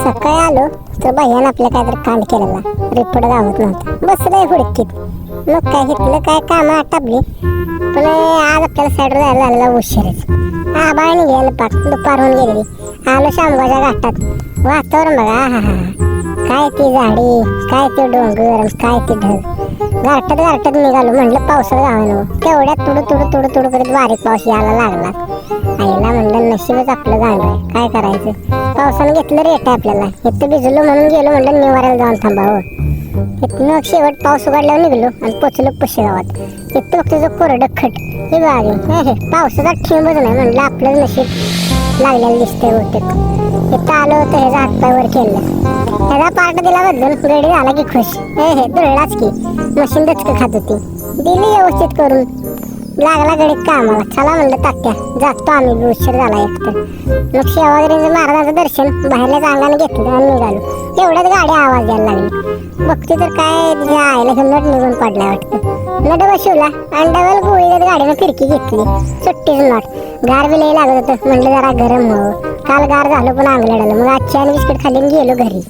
सकाळी आलो तर भैयानं आपल्या काहीतरी कांड केलेला, रिपोर्ट गावत नव्हता. बसलंय हुडकीत. मग काय घेतलं काय कामं आटापली, पण आज आपल्याला साईडवर जायला झालेला उशीरच. आबाळाने गेलं पाक दुपार होऊन गेलेली. आलो शामगावच्या घाटात. वातावरण बघा, हा हा काय ती झाडी, काय ते डोंगर, काय ते ढग. गारठत निघालो. म्हणलं पावसात गावानं. तेवढ्यात तुडू करीत बारीक पाऊस यायला लागला. आईला म्हणलं नशीबच आपलं गांडं, काय करायचं. पावसानं घेतलं रेट आपल्याला. इथं भिजलो म्हणून गेलो, म्हणलं निवारायला जाऊन थांबावं. इथनं शेवट पाऊस उघडल्यावर निघलो आणि पोचलो पशी गावात. तिथं बघतो जो कोरडं खट. ही गाडी पावसाचा ठेंबच नाही. म्हणलं आपलं नशीब लागलेलं दिसतंय बहुतेक. इथं आलो होतं ह्याचा हातपायवर केलं. ह्याचा पार्ट दिला बदलून गडी झाला की खुश. दुरळाच की मशीन दचकं खात होती. दिली व्यवस्थित करून. लागला गडीत कामाला. चला म्हणलं तात्या जातो आम्ही बी, उशीर झाला एकतर. मग सेवागिरीचं महाराजांचं दर्शन बाहेरल्याच अंगाने घेतलं आणि निघालो. एवढ्यात गाडी आवाज द्यायला लागली. बघते तर काय तिच्या आईला नट निघून पडला वाटतं. नट बसवला आणि डबल गोळी गाडीनं फिरकी घेतली. सुट्टीच नट. गार बी लई लागत होतं. म्हणलं जरा गरम हो. काल गार झालं पण अंगलडलं. मग आजची आणि बिस्किट खाली गेलो घरी.